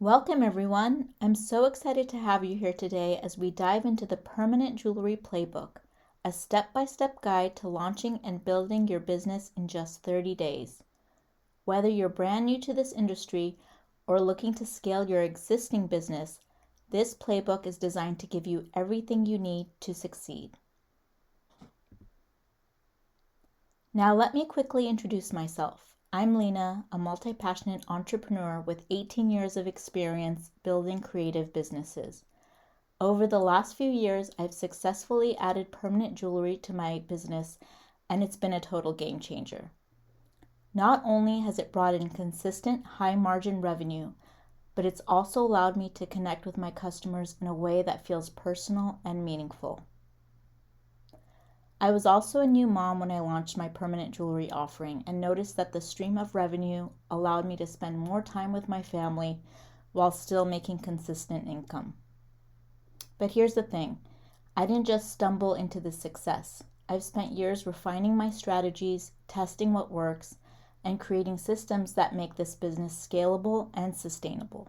Welcome, everyone. I'm so excited to have you here today as we dive into the Permanent Jewelry Playbook, a step-by-step guide to launching and building your business in just 30 days. Whether you're brand new to this industry or looking to scale your existing business, this playbook is designed to give you everything you need to succeed. Now, let me quickly introduce myself. I'm Lena, a multi-passionate entrepreneur with 18 years of experience building creative businesses. Over the last few years, I've successfully added permanent jewelry to my business, and it's been a total game changer. Not only has it brought in consistent high margin revenue, but it's also allowed me to connect with my customers in a way that feels personal and meaningful. I was also a new mom when I launched my permanent jewelry offering and noticed that the stream of revenue allowed me to spend more time with my family while still making consistent income. But here's the thing, I didn't just stumble into this success. I've spent years refining my strategies, testing what works, and creating systems that make this business scalable and sustainable.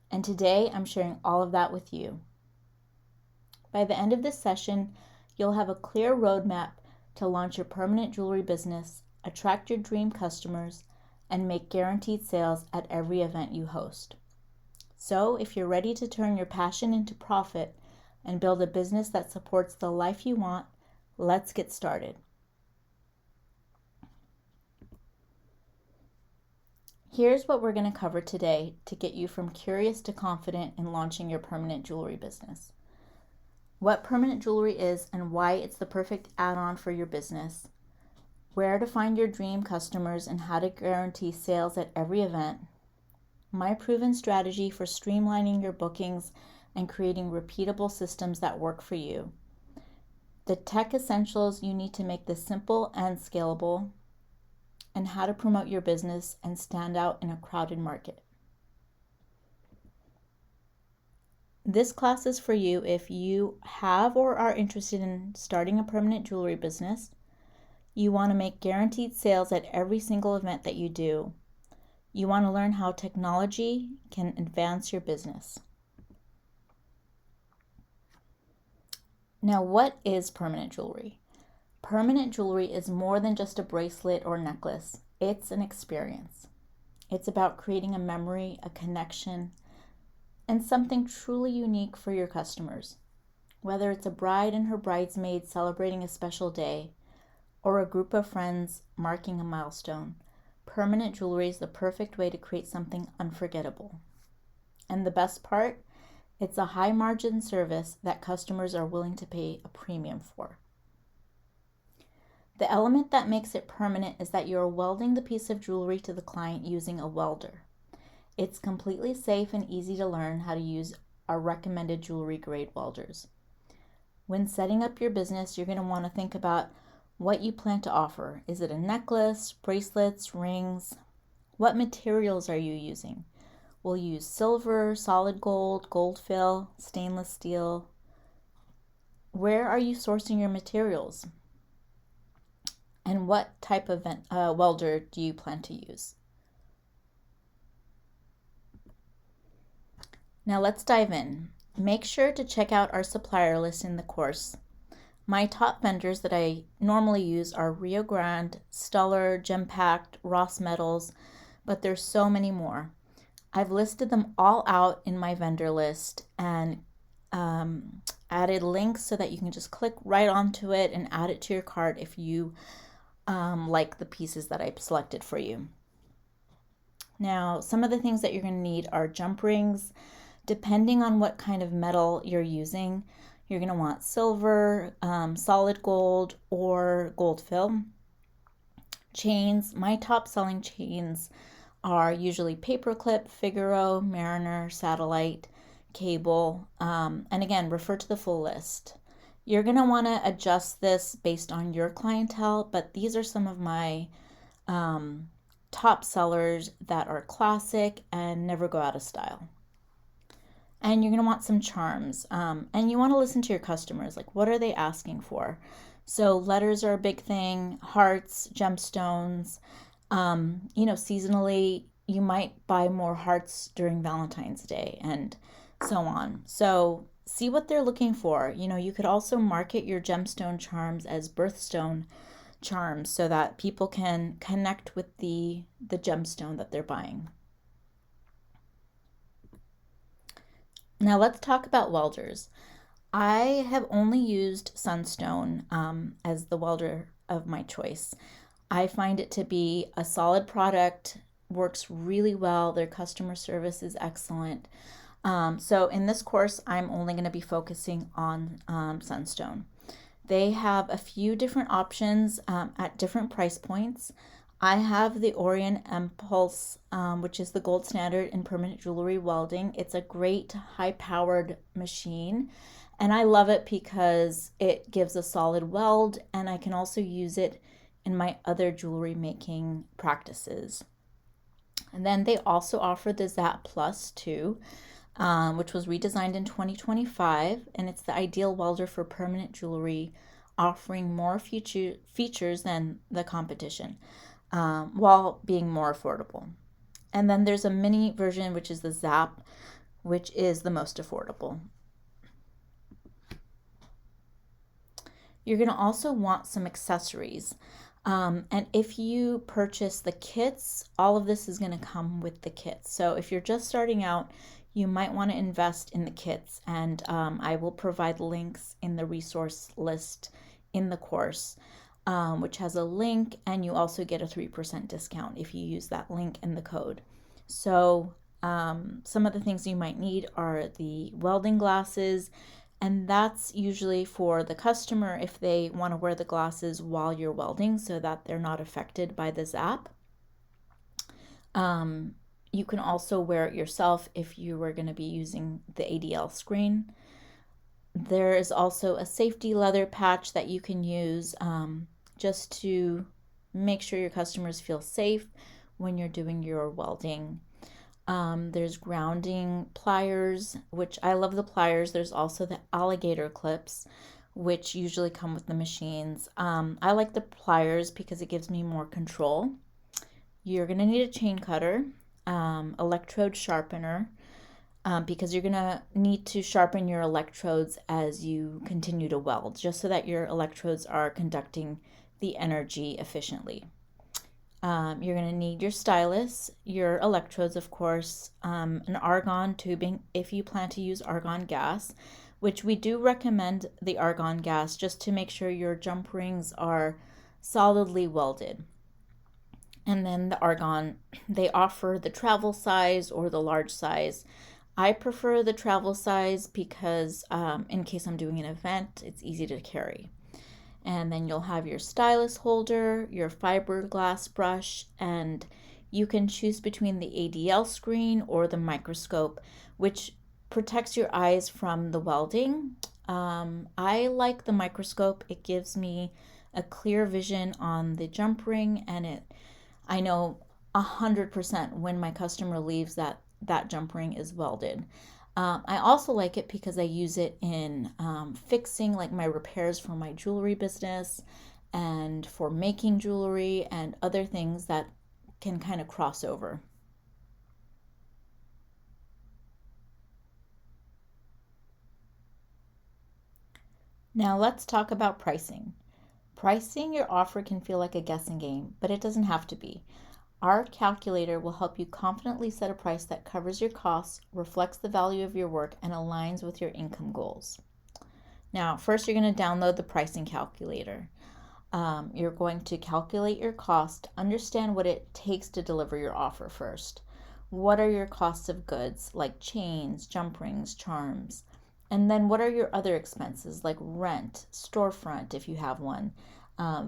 And today I'm sharing all of that with you. By the end of this session, you'll have a clear roadmap to launch your permanent jewelry business, attract your dream customers, and make guaranteed sales at every event you host. So, if you're ready to turn your passion into profit and build a business that supports the life you want, let's get started. Here's what we're going to cover today to get you from curious to confident in launching your permanent jewelry business. What permanent jewelry is and why it's the perfect add-on for your business, where to find your dream customers and how to guarantee sales at every event, my proven strategy for streamlining your bookings and creating repeatable systems that work for you, the tech essentials you need to make this simple and scalable, and how to promote your business and stand out in a crowded market. This class is for you if you have or are interested in starting a permanent jewelry business, you want to make guaranteed sales at every single event that you do, you want to learn how technology can advance your business. Now, what is permanent jewelry? Permanent jewelry is more than just a bracelet or necklace. It's an experience. It's about creating a memory, a connection, and something truly unique for your customers. Whether it's a bride and her bridesmaids celebrating a special day, or a group of friends marking a milestone, permanent jewelry is the perfect way to create something unforgettable. And the best part, it's a high margin service that customers are willing to pay a premium for. The element that makes it permanent is that you're welding the piece of jewelry to the client using a welder. It's completely safe and easy to learn how to use our recommended jewelry grade welders. When setting up your business, you're going to want to think about what you plan to offer. Is it a necklace, bracelets, rings? What materials are you using? Will you use silver, solid gold, gold fill, stainless steel? Where are you sourcing your materials? And what type of welder do you plan to use? Now let's dive in. Make sure to check out our supplier list in the course. My top vendors that I normally use are Rio Grande, Stellar, Gempact, Ross Metals, but there's so many more. I've listed them all out in my vendor list and added links so that you can just click right onto it and add it to your cart if you like the pieces that I've selected for you. Now, some of the things that you're going to need are jump rings. Depending on what kind of metal you're using, you're going to want silver, solid gold, or gold fill. Chains, my top selling chains are usually paperclip, Figaro, Mariner, Satellite, Cable, and again, refer to the full list. You're going to want to adjust this based on your clientele, but these are some of my top sellers that are classic and never go out of style. And you're going to want some charms. And you want to listen to your customers. Like, what are they asking for? So letters are a big thing, hearts, gemstones. Seasonally, you might buy more hearts during Valentine's Day and so on. So see what they're looking for. You could also market your gemstone charms as birthstone charms so that people can connect with the gemstone that they're buying. Now let's talk about welders. I have only used Sunstone as the welder of my choice. I find it to be a solid product, works really well. Their customer service is excellent. So in this course, I'm only going to be focusing on Sunstone. They have a few different options at different price points. I have the Orion Impulse, which is the gold standard in permanent jewelry welding. It's a great high-powered machine, and I love it because it gives a solid weld, and I can also use it in my other jewelry making practices. And then they also offer the Zap Plus 2, which was redesigned in 2025, and it's the ideal welder for permanent jewelry, offering more features than the competition, while being more affordable. And then there's a mini version, which is the Zap, which is the most affordable. You're going to also want some accessories. And if you purchase the kits, all of this is going to come with the kits. So if you're just starting out, you might want to invest in the kits, and I will provide links in the resource list in the course, which has a link, and you also get a 3% discount if you use that link in the code. So some of the things you might need are the welding glasses, and that's usually for the customer if they want to wear the glasses while you're welding so that they're not affected by the zap. You can also wear it yourself if you were going to be using the ADL screen. There is also a safety leather patch that you can use just to make sure your customers feel safe when you're doing your welding. There's grounding pliers, which I love the pliers. There's also the alligator clips, which usually come with the machines. I like the pliers because it gives me more control. You're going to need a chain cutter, electrode sharpener, because you're going to need to sharpen your electrodes as you continue to weld, just so that your electrodes are conducting the energy efficiently. You're going to need your stylus, your electrodes, of course, an argon tubing if you plan to use argon gas, which we do recommend the argon gas just to make sure your jump rings are solidly welded. And then the argon, they offer the travel size or the large size. I prefer the travel size because in case I'm doing an event, it's easy to carry. And then you'll have your stylus holder, your fiberglass brush, and you can choose between the ADL screen or the microscope, which protects your eyes from the welding. I like the microscope. It gives me a clear vision on the jump ring, and I know 100% when my customer leaves that jump ring is welded. I also like it because I use it in fixing like my repairs for my jewelry business and for making jewelry and other things that can kind of cross over. Now let's talk about pricing. Pricing your offer can feel like a guessing game, but it doesn't have to be. Our calculator will help you confidently set a price that covers your costs, reflects the value of your work, and aligns with your income goals. Now, first you're going to download the pricing calculator. You're going to calculate your cost, understand what it takes to deliver your offer first. What are your costs of goods, like chains, jump rings, charms? And then what are your other expenses, like rent, storefront if you have one,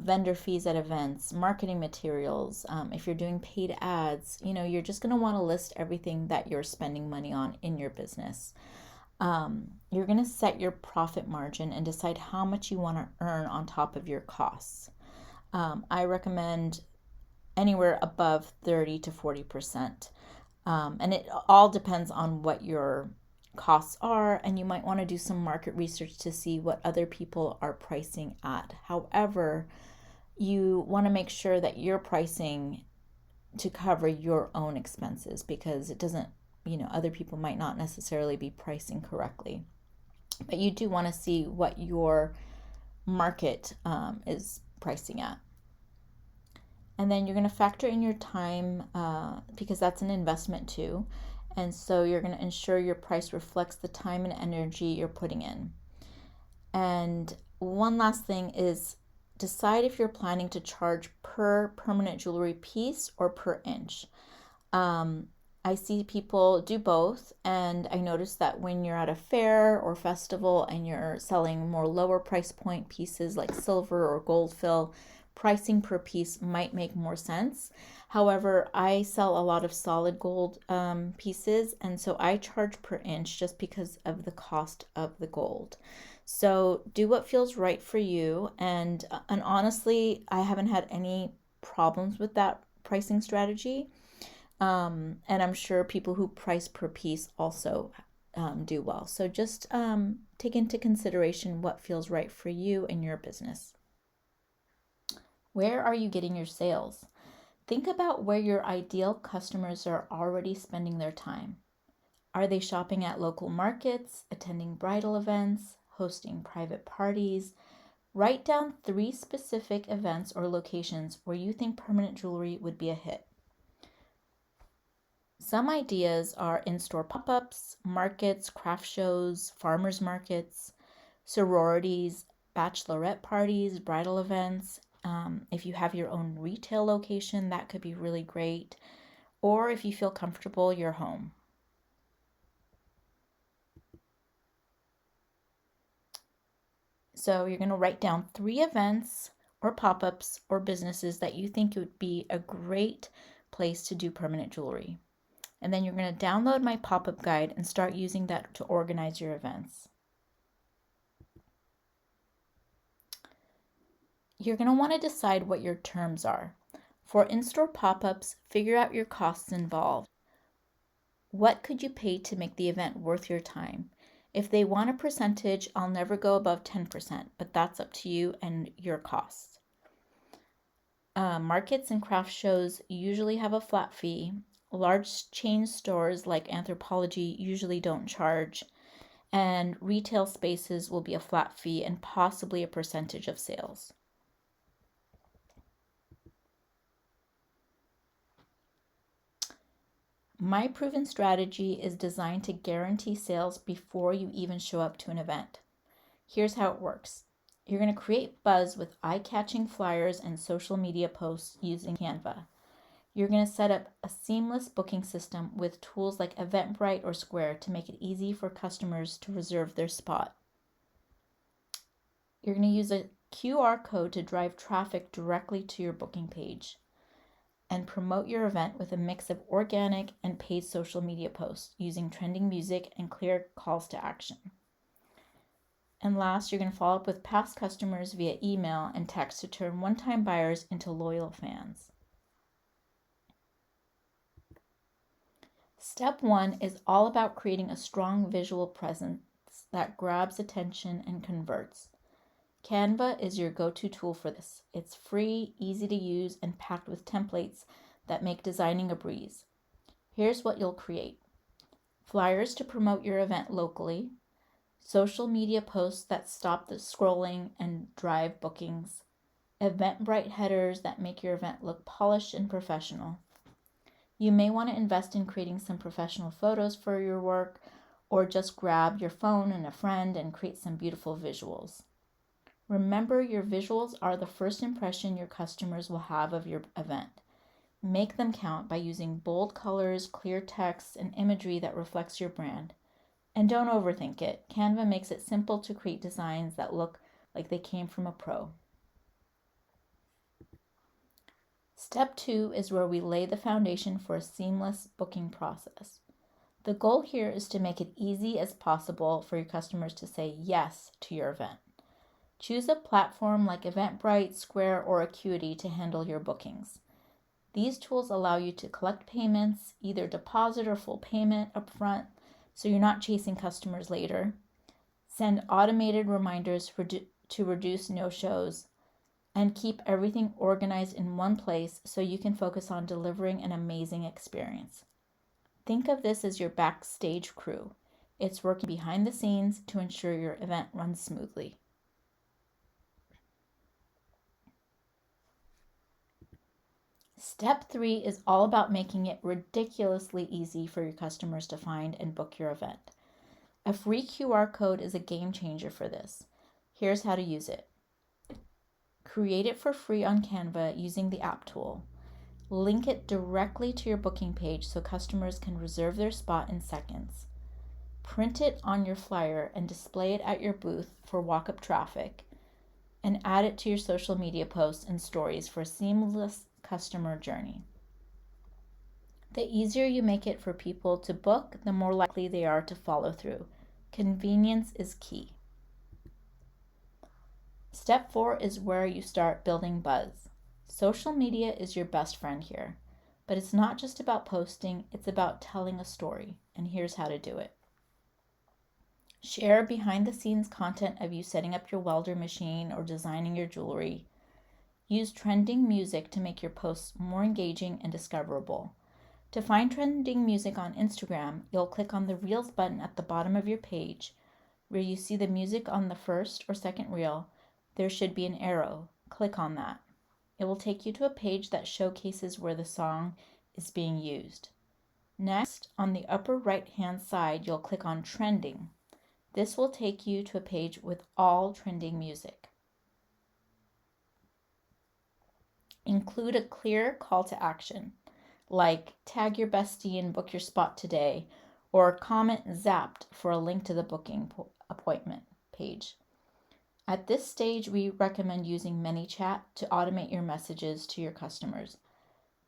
vendor fees at events, marketing materials. If you're doing paid ads, you're just going to want to list everything that you're spending money on in your business. You're going to set your profit margin and decide how much you want to earn on top of your costs. I recommend anywhere above 30 to 40%. And it all depends on what your costs are, and you might want to do some market research to see what other people are pricing at. However, you want to make sure that your pricing to cover your own expenses, because it doesn't, other people might not necessarily be pricing correctly. But you do want to see what your market is pricing at. And then you're going to factor in your time, because that's an investment too. And so you're going to ensure your price reflects the time and energy you're putting in. And one last thing is decide if you're planning to charge per permanent jewelry piece or per inch. I see people do both, and I notice that when you're at a fair or festival and you're selling more lower price point pieces like silver or gold fill, pricing per piece might make more sense. However, I sell a lot of solid gold pieces, and so I charge per inch just because of the cost of the gold. So do what feels right for you, and honestly, I haven't had any problems with that pricing strategy. And I'm sure people who price per piece also do well. So just take into consideration what feels right for you and your business. Where are you getting your sales? Think about where your ideal customers are already spending their time. Are they shopping at local markets, attending bridal events, hosting private parties? Write down 3 specific events or locations where you think permanent jewelry would be a hit. Some ideas are in-store pop-ups, markets, craft shows, farmers markets, sororities, bachelorette parties, bridal events. If you have your own retail location, that could be really great. Or if you feel comfortable, your home. So you're going to write down 3 events or pop-ups or businesses that you think would be a great place to do permanent jewelry. And then you're going to download my pop-up guide and start using that to organize your events. You're going to want to decide what your terms are. For in-store pop-ups, figure out your costs involved. What could you pay to make the event worth your time? If they want a percentage, I'll never go above 10%, but that's up to you and your costs. Markets and craft shows usually have a flat fee. Large chain stores like Anthropologie usually don't charge, and retail spaces will be a flat fee and possibly a percentage of sales. My proven strategy is designed to guarantee sales before you even show up to an event. Here's how it works. You're going to create buzz with eye-catching flyers and social media posts using Canva. You're going to set up a seamless booking system with tools like Eventbrite or Square to make it easy for customers to reserve their spot. You're going to use a QR code to drive traffic directly to your booking page and promote your event with a mix of organic and paid social media posts using trending music and clear calls to action. And last, you're going to follow up with past customers via email and text to turn one-time buyers into loyal fans. Step 1 is all about creating a strong visual presence that grabs attention and converts. Canva is your go-to tool for this. It's free, easy to use, and packed with templates that make designing a breeze. Here's what you'll create: flyers to promote your event locally, social media posts that stop the scrolling and drive bookings, Eventbrite headers that make your event look polished and professional. You may want to invest in creating some professional photos for your work, or just grab your phone and a friend and create some beautiful visuals. Remember, your visuals are the first impression your customers will have of your event. Make them count by using bold colors, clear text, and imagery that reflects your brand. And don't overthink it. Canva makes it simple to create designs that look like they came from a pro. Step 2 is where we lay the foundation for a seamless booking process. The goal here is to make it easy as possible for your customers to say yes to your event. Choose a platform like Eventbrite, Square, or Acuity to handle your bookings. These tools allow you to collect payments, either deposit or full payment upfront, so you're not chasing customers later. Send automated reminders to reduce no-shows, and keep everything organized in one place so you can focus on delivering an amazing experience. Think of this as your backstage crew. It's working behind the scenes to ensure your event runs smoothly. Step 3 is all about making it ridiculously easy for your customers to find and book your event. A free QR code is a game changer for this. Here's how to use it. Create it for free on Canva using the app tool. Link it directly to your booking page so customers can reserve their spot in seconds. Print it on your flyer and display it at your booth for walk-up traffic, and add it to your social media posts and stories for a seamless customer journey. The easier you make it for people to book, the more likely they are to follow through. Convenience is key. Step 4 is where you start building buzz. Social media is your best friend here, but it's not just about posting, it's about telling a story, and here's how to do it. Share behind the scenes content of you setting up your welder machine or designing your jewelry. Use trending music to make your posts more engaging and discoverable. To find trending music on Instagram, you'll click on the Reels button at the bottom of your page. Where you see the music on the first or second reel, there should be an arrow. Click on that. It will take you to a page that showcases where the song is being used. Next, on the upper right-hand side, you'll click on Trending. This will take you to a page with all trending music. Include a clear call to action, like tag your bestie and book your spot today, or comment Zapped for a link to the booking appointment page. At this stage, we recommend using ManyChat to automate your messages to your customers.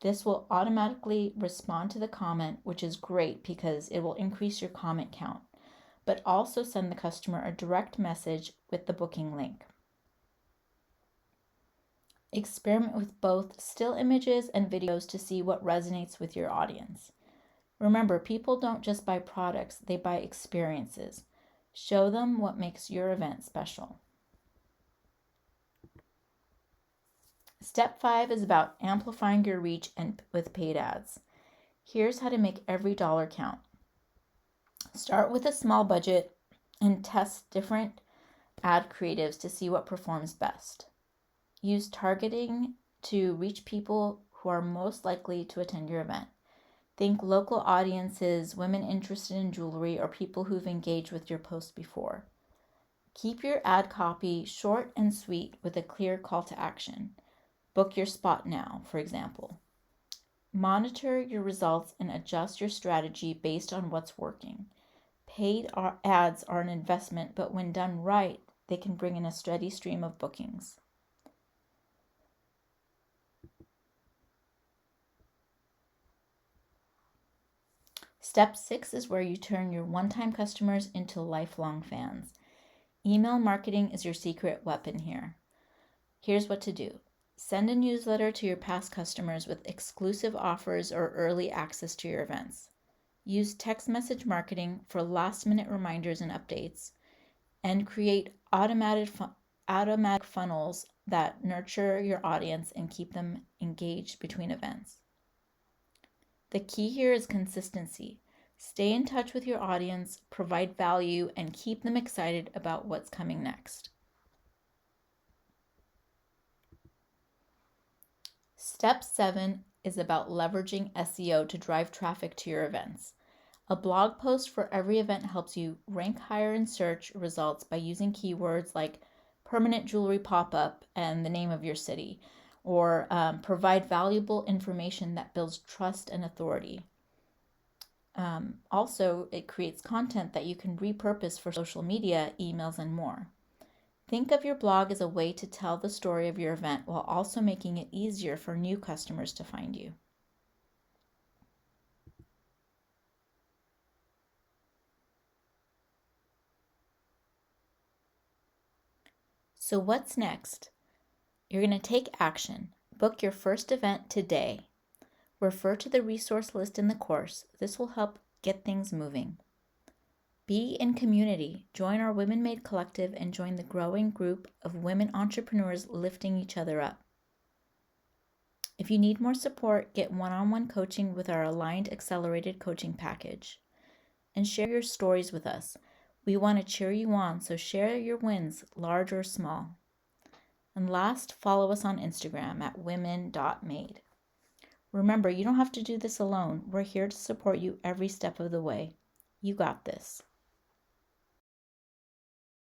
This will automatically respond to the comment, which is great because it will increase your comment count, but also send the customer a direct message with the booking link. Experiment with both still images and videos to see what resonates with your audience. Remember, people don't just buy products, they buy experiences. Show them what makes your event special. Step 5 is about amplifying your reach and with paid ads. Here's how to make every dollar count. Start with a small budget and test different ad creatives to see what performs best. Use targeting to reach people who are most likely to attend your event. Think local audiences, women interested in jewelry, or people who've engaged with your post before. Keep your ad copy short and sweet with a clear call to action. Book your spot now, for example. Monitor your results and adjust your strategy based on what's working. Paid ads are an investment, but when done right, they can bring in a steady stream of bookings. Step 6 is where you turn your one-time customers into lifelong fans. Email marketing is your secret weapon here. Here's what to do. Send a newsletter to your past customers with exclusive offers or early access to your events. Use text message marketing for last-minute reminders and updates, and create automatic funnels that nurture your audience and keep them engaged between events. The key here is consistency. Stay in touch with your audience, provide value, and keep them excited about what's coming next. Step 7 is about leveraging SEO to drive traffic to your events. A blog post for every event helps you rank higher in search results by using keywords like permanent jewelry pop-up and the name of your city, or provide valuable information that builds trust and authority. Also, it creates content that you can repurpose for social media, emails, and more. Think of your blog as a way to tell the story of your event while also making it easier for new customers to find you. So what's next? You're going to take action. Book your first event today. Refer to the resource list in the course. This will help get things moving. Be in community. Join our Women Made Collective and join the growing group of women entrepreneurs lifting each other up. If you need more support, get one-on-one coaching with our Aligned Accelerated Coaching Package. And share your stories with us. We want to cheer you on, so share your wins, large or small. And last, follow us on Instagram at women.made. Remember, you don't have to do this alone. We're here to support you every step of the way. You got this.